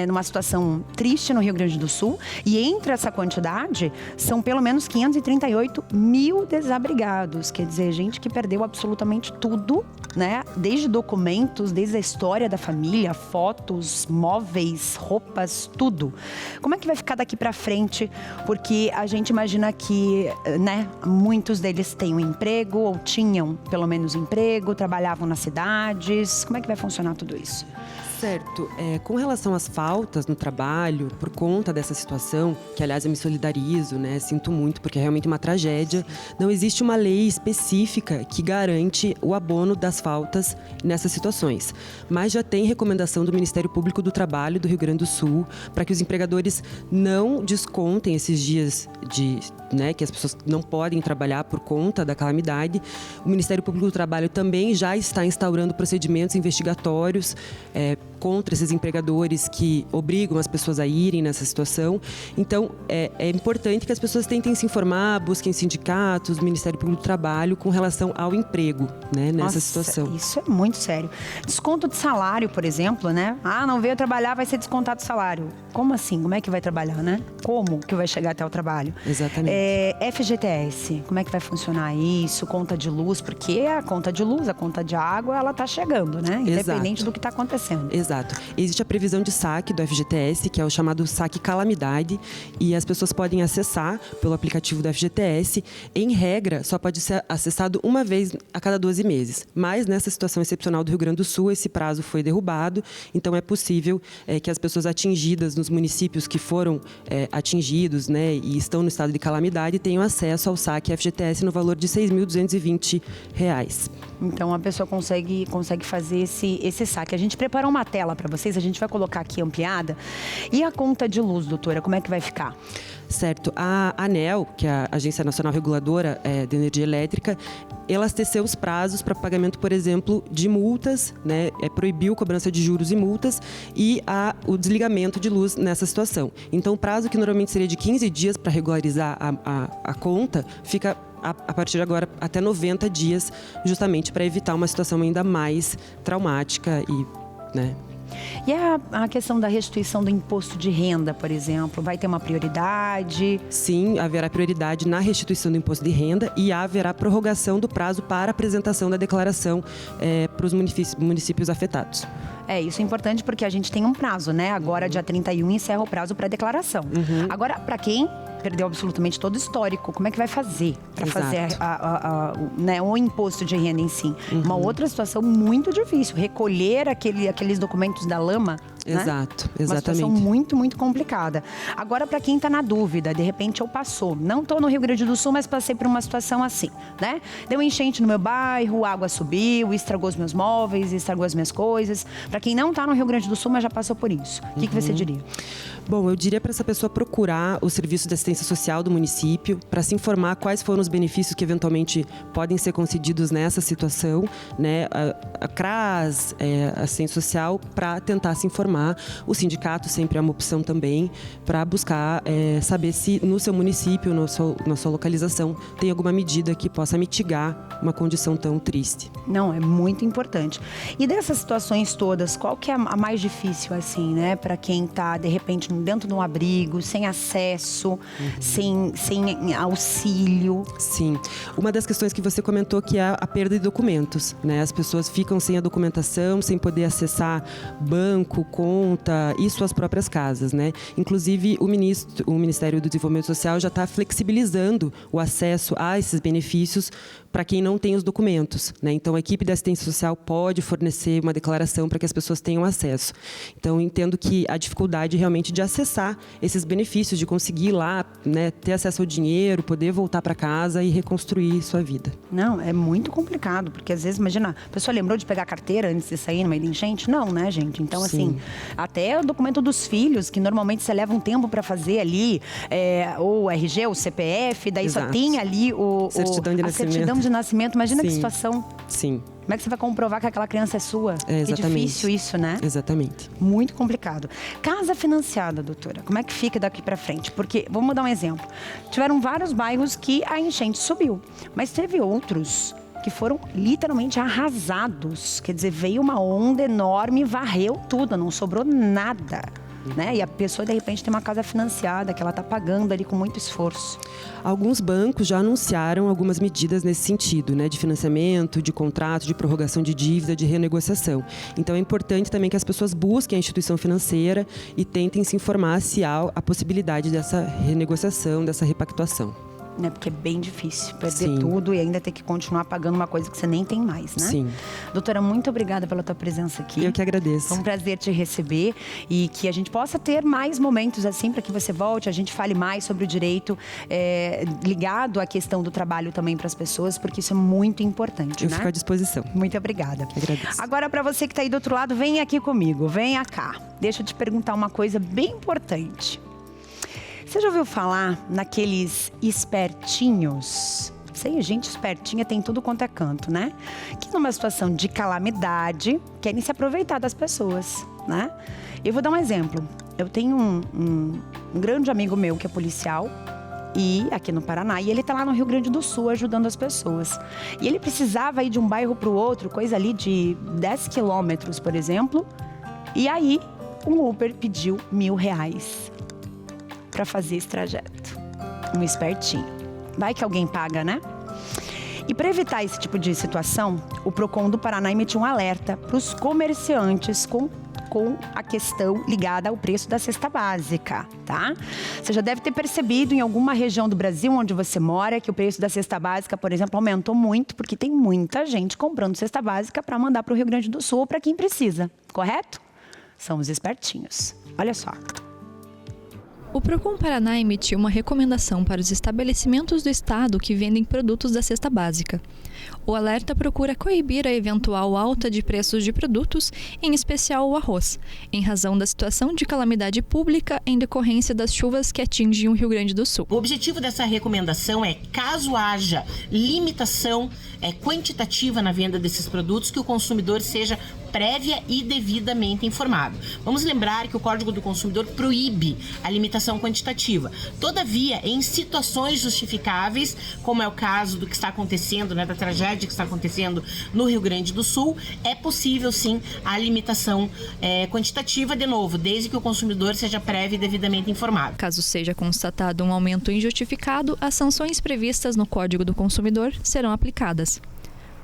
numa situação triste no Rio Grande do Sul. E entre essa quantidade, são pelo menos 538 mil desabrigados. Quer dizer, gente que perdeu absolutamente tudo, né? Desde documentos, desde a história da família, fotos, móveis, roupas, tudo. Como é que vai ficar daqui para frente? Porque a gente imagina que, né, muitos deles têm um emprego ou tinham pelo menos emprego, trabalhavam nas cidades. Como é que vai funcionar tudo isso? Certo. Com relação às faltas no trabalho, por conta dessa situação, que aliás eu me solidarizo, né? Sinto muito, porque é realmente uma tragédia. Não existe uma lei específica que garante o abono das faltas nessas situações. Mas já tem recomendação do Ministério Público do Trabalho do Rio Grande do Sul para que os empregadores não descontem esses dias que as pessoas não podem trabalhar por conta da calamidade. O Ministério Público do Trabalho também já está instaurando procedimentos investigatórios contra esses empregadores que obrigam as pessoas a irem nessa situação. Então, é importante que as pessoas tentem se informar, busquem sindicatos, Ministério Público do Trabalho com relação ao emprego, né, nessa situação. Isso é muito sério. Desconto de salário, por exemplo, né? Não veio trabalhar, vai ser descontado o salário. Como assim? Como é que vai trabalhar, né? Como que vai chegar até o trabalho? Exatamente. FGTS, como é que vai funcionar isso? Conta de luz, porque a conta de luz, a conta de água, ela tá chegando, né? Independente do que tá acontecendo. Exato. Exato. Existe a previsão de saque do FGTS, que é o chamado saque calamidade, e as pessoas podem acessar pelo aplicativo do FGTS. Em regra, só pode ser acessado uma vez a cada 12 meses. Mas, nessa situação excepcional do Rio Grande do Sul, esse prazo foi derrubado, então é possível que as pessoas atingidas nos municípios que foram atingidos, né, e estão no estado de calamidade, tenham acesso ao saque FGTS no valor de R$ 6.220. Então, a pessoa consegue fazer esse saque. A gente preparou uma tela para vocês, a gente vai colocar aqui ampliada. E a conta de luz, doutora, como é que vai ficar? Certo. A ANEEL, que é a Agência Nacional Reguladora de Energia Elétrica, elasteceu os prazos para pagamento, por exemplo, de multas, né? Proibiu cobrança de juros e multas e o desligamento de luz nessa situação. Então, o prazo que normalmente seria de 15 dias para regularizar a conta, fica a partir de agora até 90 dias, justamente para evitar uma situação ainda mais traumática e, né? E a questão da restituição do imposto de renda, por exemplo, vai ter uma prioridade? Sim, haverá prioridade na restituição do imposto de renda e haverá prorrogação do prazo para apresentação da declaração para os municípios afetados. Isso é importante porque a gente tem um prazo, né? Agora, dia 31, encerra o prazo para declaração. Agora, para quem perdeu absolutamente todo o histórico, como é que vai fazer para fazer o imposto de renda em si? Uma outra situação muito difícil, recolher aqueles documentos da lama. Exato, né? Uma situação muito, muito complicada. Agora, para quem está na dúvida, de repente eu não estou no Rio Grande do Sul, mas passei por uma situação assim, né? Deu enchente no meu bairro, a água subiu, estragou os meus móveis, estragou as minhas coisas. Para quem não está no Rio Grande do Sul, mas já passou por isso, o que você diria? Bom, eu diria para essa pessoa procurar o serviço de assistência social do município para se informar quais foram os benefícios que eventualmente podem ser concedidos nessa situação, né? A CRAS, a assistência social, para tentar se informar. O sindicato sempre é uma opção também para buscar saber se no seu município, na sua localização, tem alguma medida que possa mitigar uma condição tão triste. Não, é muito importante. E dessas situações todas, qual que é a mais difícil, assim, né? Para quem está, de repente, dentro de um abrigo, sem acesso, sem auxílio? Sim. Uma das questões que você comentou que é a perda de documentos, né? As pessoas ficam sem a documentação, sem poder acessar banco, conta e suas próprias casas, né? Inclusive, o Ministério do Desenvolvimento Social já está flexibilizando o acesso a esses benefícios para quem não tem os documentos, né? Então, a equipe da assistência social pode fornecer uma declaração para que as pessoas tenham acesso. Então, eu entendo que a dificuldade realmente de acessar esses benefícios, de conseguir ir lá, né, ter acesso ao dinheiro, poder voltar para casa e reconstruir sua vida. Não, é muito complicado, porque às vezes, imagina, a pessoa lembrou de pegar a carteira antes de sair no meio da enchente? Não, né, gente? Então, assim, até o documento dos filhos, que normalmente você leva um tempo para fazer ali, ou o RG, o CPF, daí só tem ali certidão de nascimento. Imagina que situação. Sim. Como é que você vai comprovar que aquela criança é sua? Exatamente. É difícil isso, né? Exatamente. Muito complicado. Casa financiada, doutora, como é que fica daqui para frente? Porque, vamos dar um exemplo. Tiveram vários bairros que a enchente subiu, mas teve outros que foram literalmente arrasados. Quer dizer, veio uma onda enorme e varreu tudo, não sobrou nada. Né? E a pessoa, de repente, tem uma casa financiada que ela está pagando ali com muito esforço. Alguns bancos já anunciaram algumas medidas nesse sentido, né? De financiamento, de contrato, de prorrogação de dívida, de renegociação. Então, é importante também que as pessoas busquem a instituição financeira e tentem se informar se há a possibilidade dessa renegociação, dessa repactuação. Né? Porque é bem difícil perder tudo e ainda ter que continuar pagando uma coisa que você nem tem mais, né? Sim. Doutora, muito obrigada pela tua presença aqui. Eu que agradeço. Foi um prazer te receber e que a gente possa ter mais momentos assim para que você volte, a gente fale mais sobre o direito ligado à questão do trabalho também para as pessoas, porque isso é muito importante, Eu né? fico à disposição. Muito obrigada. Agradeço. Agora, para você que está aí do outro lado, vem aqui comigo, venha cá. Deixa eu te perguntar uma coisa bem importante. Você já ouviu falar naqueles espertinhos? Sei, gente espertinha tem tudo quanto é canto, né? Que numa situação de calamidade, querem se aproveitar das pessoas, né? Eu vou dar um exemplo. Eu tenho um grande amigo meu que é policial, e aqui no Paraná, e ele tá lá no Rio Grande do Sul ajudando as pessoas. E ele precisava ir de um bairro para o outro, coisa ali de 10 quilômetros, por exemplo, e aí um Uber pediu R$1.000 para fazer esse trajeto. Um espertinho. Vai que alguém paga, né? E para evitar esse tipo de situação, o Procon do Paraná emitiu um alerta para os comerciantes com com a questão ligada ao preço da cesta básica, tá? Você já deve ter percebido em alguma região do Brasil onde você mora que o preço da cesta básica, por exemplo, aumentou muito porque tem muita gente comprando cesta básica para mandar para o Rio Grande do Sul ou para quem precisa, correto? São os espertinhos. Olha só. O Procon Paraná emitiu uma recomendação para os estabelecimentos do estado que vendem produtos da cesta básica. O alerta procura coibir a eventual alta de preços de produtos, em especial o arroz, em razão da situação de calamidade pública em decorrência das chuvas que atingem o Rio Grande do Sul. O objetivo dessa recomendação é, caso haja limitação quantitativa na venda desses produtos, que o consumidor seja prévia e devidamente informado. Vamos lembrar que o Código do Consumidor proíbe a limitação quantitativa. Todavia, em situações justificáveis, como é o caso do que está acontecendo, da tragédia que está acontecendo no Rio Grande do Sul, é possível sim a limitação quantitativa, de novo, desde que o consumidor seja prévio e devidamente informado. Caso seja constatado um aumento injustificado, as sanções previstas no Código do Consumidor serão aplicadas.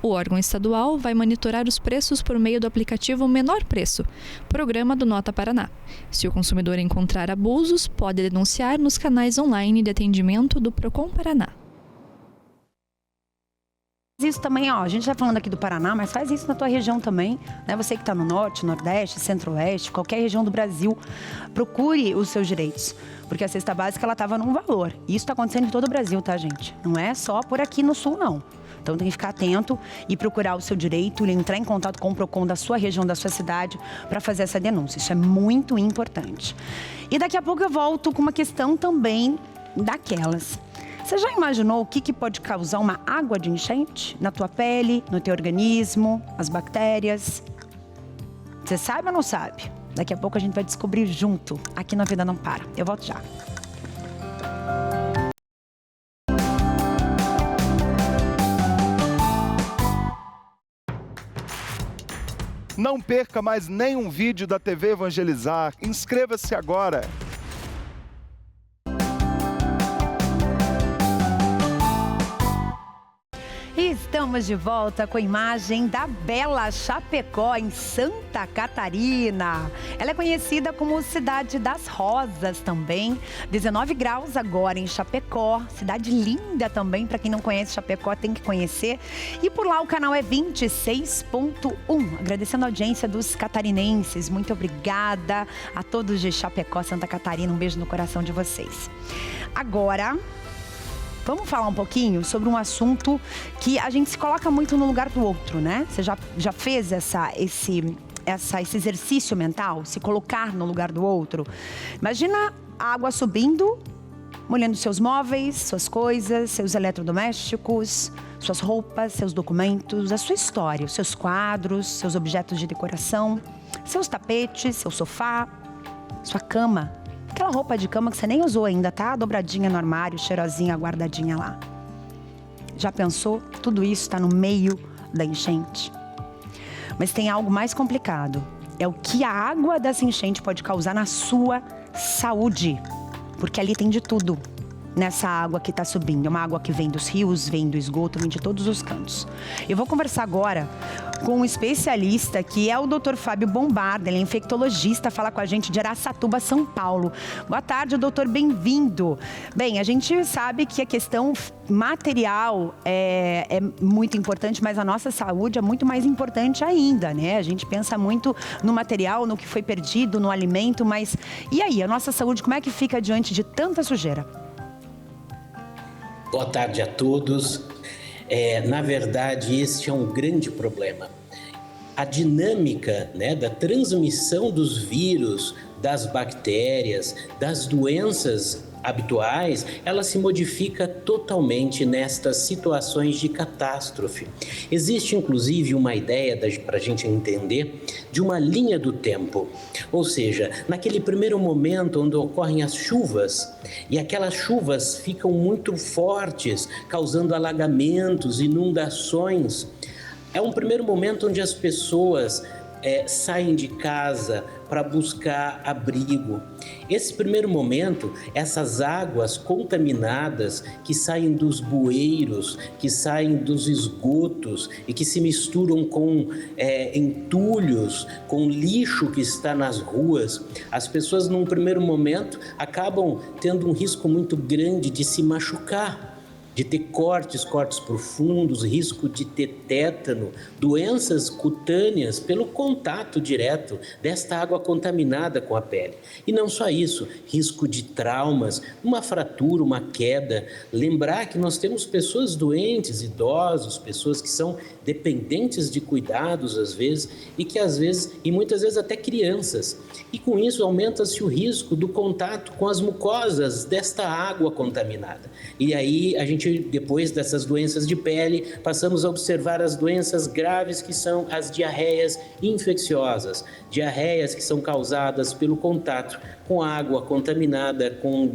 O órgão estadual vai monitorar os preços por meio do aplicativo Menor Preço, programa do Nota Paraná. Se o consumidor encontrar abusos, pode denunciar nos canais online de atendimento do Procon Paraná. Isso também, a gente está falando aqui do Paraná, mas faz isso na tua região também, né? Você que está no Norte, Nordeste, Centro-Oeste, qualquer região do Brasil, procure os seus direitos, porque a cesta básica ela estava num valor. Isso está acontecendo em todo o Brasil, tá, gente? Não é só por aqui no Sul, não. Então tem que ficar atento e procurar o seu direito, entrar em contato com o Procon da sua região, da sua cidade, para fazer essa denúncia. Isso é muito importante. E daqui a pouco eu volto com uma questão também daquelas. Você já imaginou o que pode causar uma água de enchente na tua pele, no teu organismo, as bactérias? Você sabe ou não sabe? Daqui a pouco a gente vai descobrir junto, aqui na Vida Não Para. Eu volto já. Não perca mais nenhum vídeo da TV Evangelizar. Inscreva-se agora. E estamos de volta com a imagem da Bela Chapecó, em Santa Catarina. Ela é conhecida como Cidade das Rosas também. 19 graus agora em Chapecó. Cidade linda também, para quem não conhece Chapecó tem que conhecer. E por lá o canal é 26.1. Agradecendo a audiência dos catarinenses. Muito obrigada a todos de Chapecó, Santa Catarina. Um beijo no coração de vocês. Agora, vamos falar um pouquinho sobre um assunto que a gente se coloca muito no lugar do outro, né? Você já fez esse exercício mental, se colocar no lugar do outro? Imagina a água subindo, molhando seus móveis, suas coisas, seus eletrodomésticos, suas roupas, seus documentos, a sua história, os seus quadros, seus objetos de decoração, seus tapetes, seu sofá, sua cama. Aquela roupa de cama que você nem usou ainda, tá? Dobradinha no armário, cheirosinha, guardadinha lá. Já pensou? Tudo isso está no meio da enchente. Mas tem algo mais complicado. É o que a água dessa enchente pode causar na sua saúde. Porque ali tem de tudo nessa água que está subindo. É uma água que vem dos rios, vem do esgoto, vem de todos os cantos. Eu vou conversar agora com um especialista que é o Dr. Fábio Bombarda. Ele é infectologista, fala com a gente de Araçatuba, São Paulo. Boa tarde, doutor, bem-vindo. Bem, a gente sabe que a questão material é muito importante, mas a nossa saúde é muito mais importante ainda, né? A gente pensa muito no material, no que foi perdido, no alimento, mas e aí, a nossa saúde, como é que fica diante de tanta sujeira? Boa tarde a todos. Na verdade, este é um grande problema. A dinâmica, da transmissão dos vírus, das bactérias, das doenças habituais, ela se modifica totalmente nestas situações de catástrofe. Existe, inclusive, uma ideia, para a gente entender, de uma linha do tempo. Ou seja, naquele primeiro momento onde ocorrem as chuvas, e aquelas chuvas ficam muito fortes, causando alagamentos, inundações. É um primeiro momento onde as pessoas saem de casa para buscar abrigo. Esse primeiro momento, essas águas contaminadas que saem dos bueiros, que saem dos esgotos e que se misturam com entulhos, com lixo que está nas ruas, as pessoas num primeiro momento acabam tendo um risco muito grande de se machucar, de ter cortes profundos, risco de ter tétano, doenças cutâneas pelo contato direto desta água contaminada com a pele. E não só isso, risco de traumas, uma fratura, uma queda. Lembrar que nós temos pessoas doentes, idosos, pessoas que são dependentes de cuidados às vezes, e muitas vezes até crianças. E com isso aumenta-se o risco do contato com as mucosas desta água contaminada. E aí a gente, depois dessas doenças de pele, passamos a observar as doenças graves, que são as diarreias infecciosas. Diarreias que são causadas pelo contato com água contaminada, com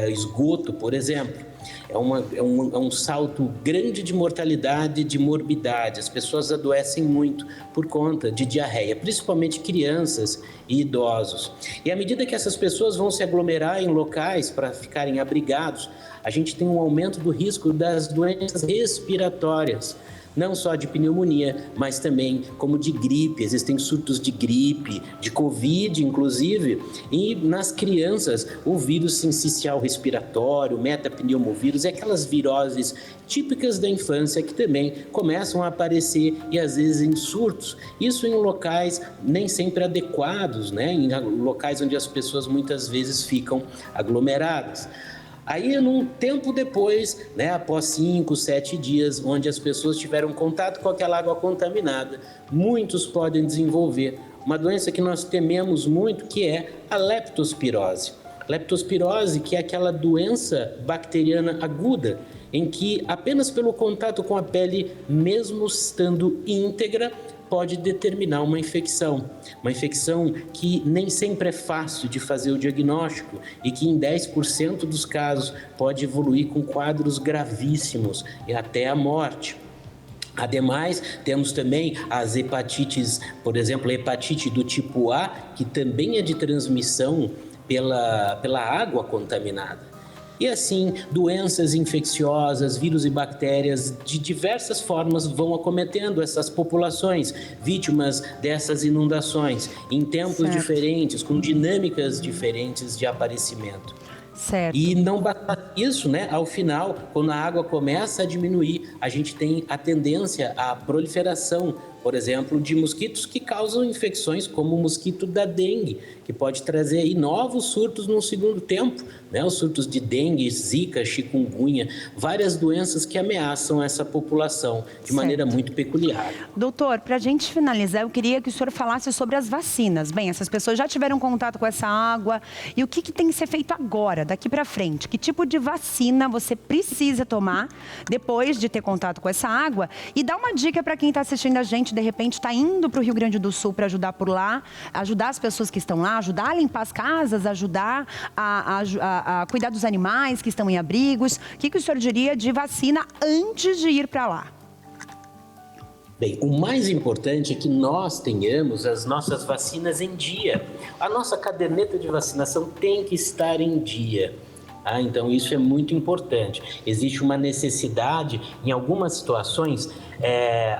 esgoto, por exemplo. É um salto grande de mortalidade, de morbidade. As pessoas adoecem muito por conta de diarreia, principalmente crianças e idosos. E à medida que essas pessoas vão se aglomerar em locais para ficarem abrigados, a gente tem um aumento do risco das doenças respiratórias. Não só de pneumonia, mas também como de gripe. Existem surtos de gripe, de Covid, inclusive. E nas crianças, o vírus sincicial respiratório, metapneumovírus, é aquelas viroses típicas da infância que também começam a aparecer e às vezes em surtos. Isso em locais nem sempre adequados, né? Em locais onde as pessoas muitas vezes ficam aglomeradas. Aí, num tempo depois, né, após 5, 7 dias, onde as pessoas tiveram contato com aquela água contaminada, muitos podem desenvolver uma doença que nós tememos muito, que é a leptospirose. Leptospirose, que é aquela doença bacteriana aguda, em que apenas pelo contato com a pele, mesmo estando íntegra, pode determinar uma infecção que nem sempre é fácil de fazer o diagnóstico e que em 10% dos casos pode evoluir com quadros gravíssimos e até a morte. Ademais, temos também as hepatites, por exemplo, a hepatite do tipo A, que também é de transmissão pela água contaminada. E assim, doenças infecciosas, vírus e bactérias de diversas formas vão acometendo essas populações, vítimas dessas inundações, em tempos diferentes, com dinâmicas diferentes de aparecimento. Certo. E não basta isso, né? Ao final, quando a água começa a diminuir, a gente tem a tendência à proliferação, por exemplo, de mosquitos que causam infecções, como o mosquito da dengue, que pode trazer aí novos surtos num segundo tempo, né? Os surtos de dengue, zika, chikungunya, várias doenças que ameaçam essa população de maneira muito peculiar. Doutor, para a gente finalizar, eu queria que o senhor falasse sobre as vacinas. Bem, essas pessoas já tiveram contato com essa água e o que tem que ser feito agora, daqui para frente? Que tipo de vacina você precisa tomar depois de ter contato com essa água? E dá uma dica para quem está assistindo a gente, de repente está indo para o Rio Grande do Sul para ajudar por lá, ajudar as pessoas que estão lá, ajudar a limpar as casas, ajudar a cuidar dos animais que estão em abrigos. O que o senhor diria de vacina antes de ir para lá? Bem, o mais importante é que nós tenhamos as nossas vacinas em dia. A nossa caderneta de vacinação tem que estar em dia. Então, isso é muito importante. Existe uma necessidade, em algumas situações,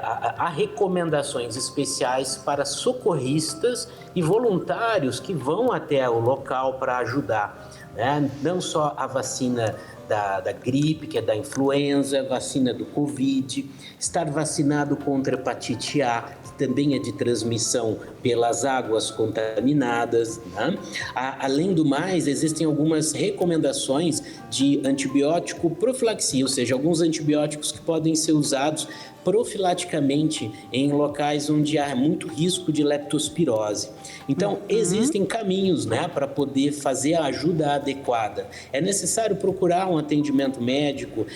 há recomendações especiais para socorristas e voluntários que vão até o local para ajudar, né? Não só a vacina da gripe, que é da influenza, vacina do Covid, estar vacinado contra hepatite A, que também é de transmissão pelas águas contaminadas, né? Além do mais, existem algumas recomendações de antibiótico profilaxia, ou seja, alguns antibióticos que podem ser usados profilaticamente em locais onde há muito risco de leptospirose. Então, existem caminhos, né, para poder fazer a ajuda adequada. É necessário procurar um atendimento médico,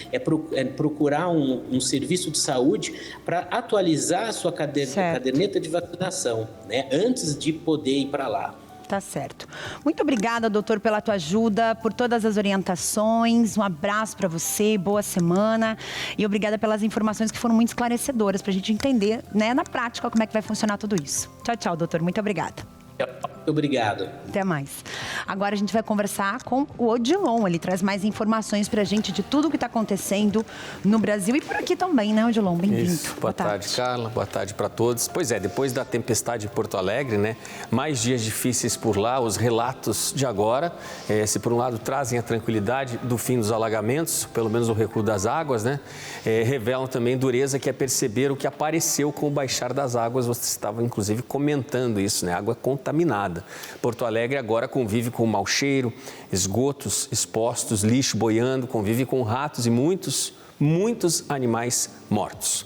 procurar um serviço de saúde para atualizar a sua caderneta de vacinação, né, antes de poder ir para lá. Tá certo. Muito obrigada, doutor, pela tua ajuda, por todas as orientações. Um abraço para você, boa semana. E obrigada pelas informações que foram muito esclarecedoras para a gente entender, né, na prática como é que vai funcionar tudo isso. Tchau, tchau, doutor. Muito obrigada. Obrigado. Até mais. Agora a gente vai conversar com o Odilon. Ele traz mais informações pra gente de tudo o que está acontecendo no Brasil e por aqui também, né, Odilon? Bem-vindo. Boa tarde, Carla. Boa tarde para todos. Pois é, depois da tempestade de Porto Alegre, né, mais dias difíceis por lá. Os relatos de agora, se por um lado trazem a tranquilidade do fim dos alagamentos, pelo menos o recuo das águas, né, revelam também dureza que é perceber o que apareceu com o baixar das águas. Você estava, inclusive, comentando isso, né, água contaminada. Porto Alegre agora convive com mau cheiro, esgotos expostos, lixo boiando, convive com ratos e muitos animais mortos.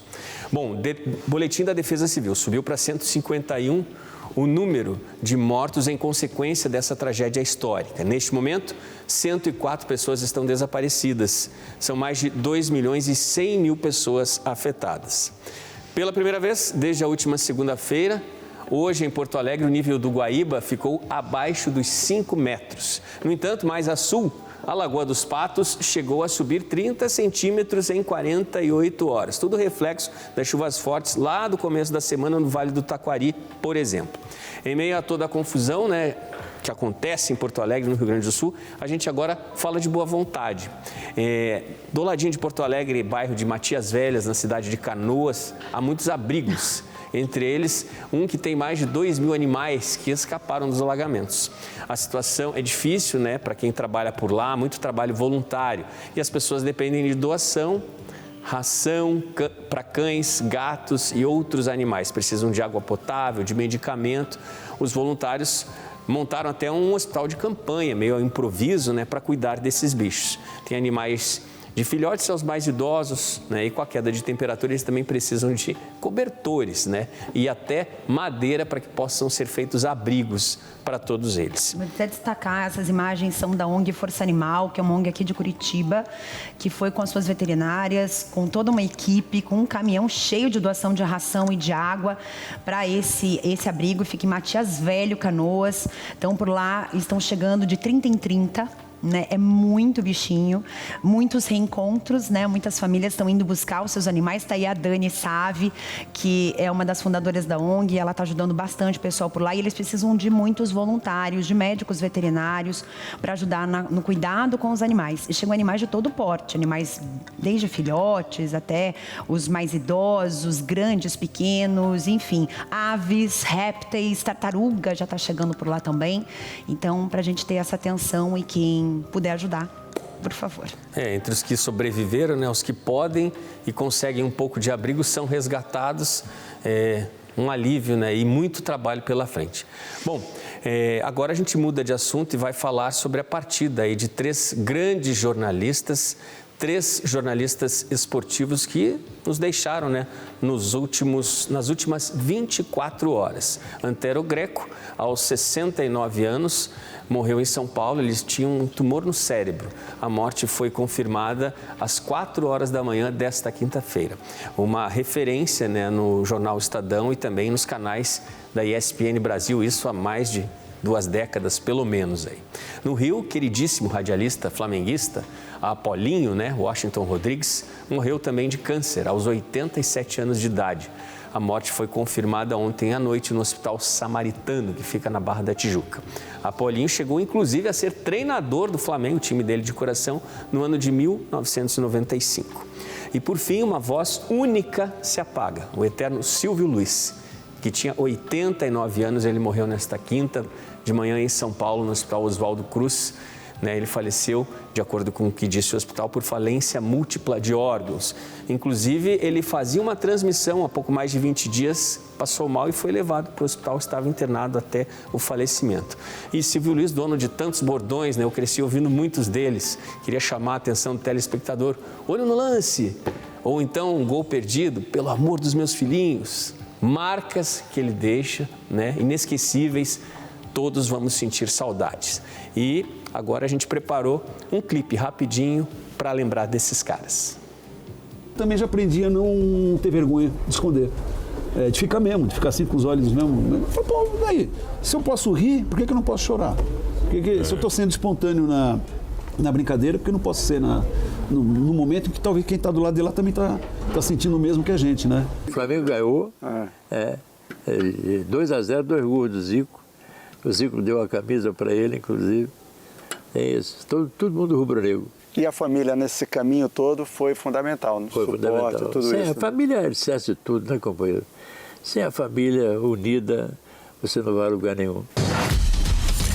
Bom, boletim da Defesa Civil subiu para 151 o número de mortos em consequência dessa tragédia histórica. Neste momento, 104 pessoas estão desaparecidas. São mais de 2.100.000 pessoas afetadas. Pela primeira vez, desde a última segunda-feira, hoje, em Porto Alegre, o nível do Guaíba ficou abaixo dos 5 metros. No entanto, mais a sul, a Lagoa dos Patos chegou a subir 30 centímetros em 48 horas. Tudo reflexo das chuvas fortes lá do começo da semana no Vale do Taquari, por exemplo. Em meio a toda a confusão, né, que acontece em Porto Alegre, no Rio Grande do Sul, a gente agora fala de boa vontade. Do ladinho de Porto Alegre, bairro de Matias Velhas, na cidade de Canoas, há muitos abrigos. Entre eles, um que tem mais de 2.000 animais que escaparam dos alagamentos. A situação é difícil, né, para quem trabalha por lá, muito trabalho voluntário. E as pessoas dependem de doação, ração para cães, gatos e outros animais. Precisam de água potável, de medicamento. Os voluntários montaram até um hospital de campanha, meio ao improviso, né, para cuidar desses bichos. Tem animais de filhotes aos mais idosos, né? E com a queda de temperatura eles também precisam de cobertores, né? E até madeira para que possam ser feitos abrigos para todos eles. Vou até destacar, essas imagens são da ONG Força Animal, que é uma ONG aqui de Curitiba, que foi com as suas veterinárias, com toda uma equipe, com um caminhão cheio de doação de ração e de água para esse abrigo. Fica em Matias Velho, Canoas. Então, por lá, estão chegando de 30 em 30. Né? É muito bichinho, muitos reencontros, né? Muitas famílias estão indo buscar os seus animais. Está aí a Dani Save, que é uma das fundadoras da ONG, ela está ajudando bastante o pessoal por lá e eles precisam de muitos voluntários, de médicos veterinários para ajudar no cuidado com os animais. E chegam animais de todo porte, animais desde filhotes até os mais idosos, grandes, pequenos, enfim, aves, répteis, tartaruga já está chegando por lá também. Então, para a gente ter essa atenção e quem puder ajudar, por favor. Entre os que sobreviveram, né, os que podem e conseguem um pouco de abrigo são resgatados, um alívio, né, e muito trabalho pela frente. Bom, agora a gente muda de assunto e vai falar sobre a partida aí de 3 grandes jornalistas, 3 jornalistas esportivos que nos deixaram, né, nas últimas 24 horas. Antero Greco, aos 69 anos, morreu em São Paulo. Eles tinham um tumor no cérebro. A morte foi confirmada às 4 horas da manhã desta quinta-feira. Uma referência, né, no jornal Estadão e também nos canais da ESPN Brasil, isso há mais de 2 décadas, pelo menos. Aí. No Rio, o queridíssimo radialista flamenguista, Apolinho, né, Washington Rodrigues, morreu também de câncer, aos 87 anos de idade. A morte foi confirmada ontem à noite no Hospital Samaritano, que fica na Barra da Tijuca. Apolinho chegou, inclusive, a ser treinador do Flamengo, o time dele de coração, no ano de 1995. E, por fim, uma voz única se apaga, o eterno Silvio Luiz, que tinha 89 anos. Ele morreu nesta quinta de manhã em São Paulo, no Hospital Oswaldo Cruz. Ele faleceu, de acordo com o que disse o hospital, por falência múltipla de órgãos. Inclusive, ele fazia uma transmissão há pouco mais de 20 dias, passou mal e foi levado para o hospital, estava internado até o falecimento. E Silvio Luiz, dono de tantos bordões, né? Eu cresci ouvindo muitos deles, queria chamar a atenção do telespectador: olho no lance, ou então um gol perdido, pelo amor dos meus filhinhos. Marcas que ele deixa, né? Inesquecíveis, todos vamos sentir saudades. E agora a gente preparou um clipe rapidinho para lembrar desses caras. Também já aprendi a não ter vergonha de esconder, de ficar mesmo, de ficar assim com os olhos mesmo. Eu falei, pô, daí, se eu posso rir, por que eu não posso chorar? Se eu estou sendo espontâneo na brincadeira, por que eu não posso ser no momento em que talvez quem está do lado de lá também está sentindo o mesmo que a gente, né? O Flamengo ganhou, 2-0, 2 gols do Zico. O Zico deu a camisa para ele, inclusive. É isso. Todo mundo rubro-negro. E a família nesse caminho todo foi fundamental, no suporte, fundamental. tudo Sem isso. A família é excesso de tudo, né, companheiro? Sem a família unida, você não vai a lugar nenhum.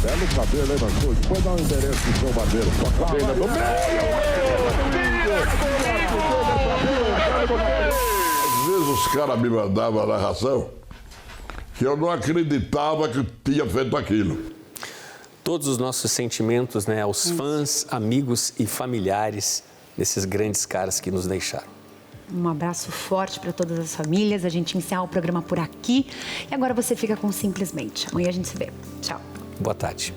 Belo cabelo, hein, Marcos? Depois dá um endereço pro seu barbeiro. Sua cabelo do Às vezes os caras me mandavam a narração que eu não acreditava que tinha feito aquilo. Todos os nossos sentimentos, né, aos fãs, amigos e familiares desses grandes caras que nos deixaram. Um abraço forte para todas as famílias. A gente encerra o programa por aqui. E agora você fica com Simplesmente. Amanhã a gente se vê. Tchau. Boa tarde.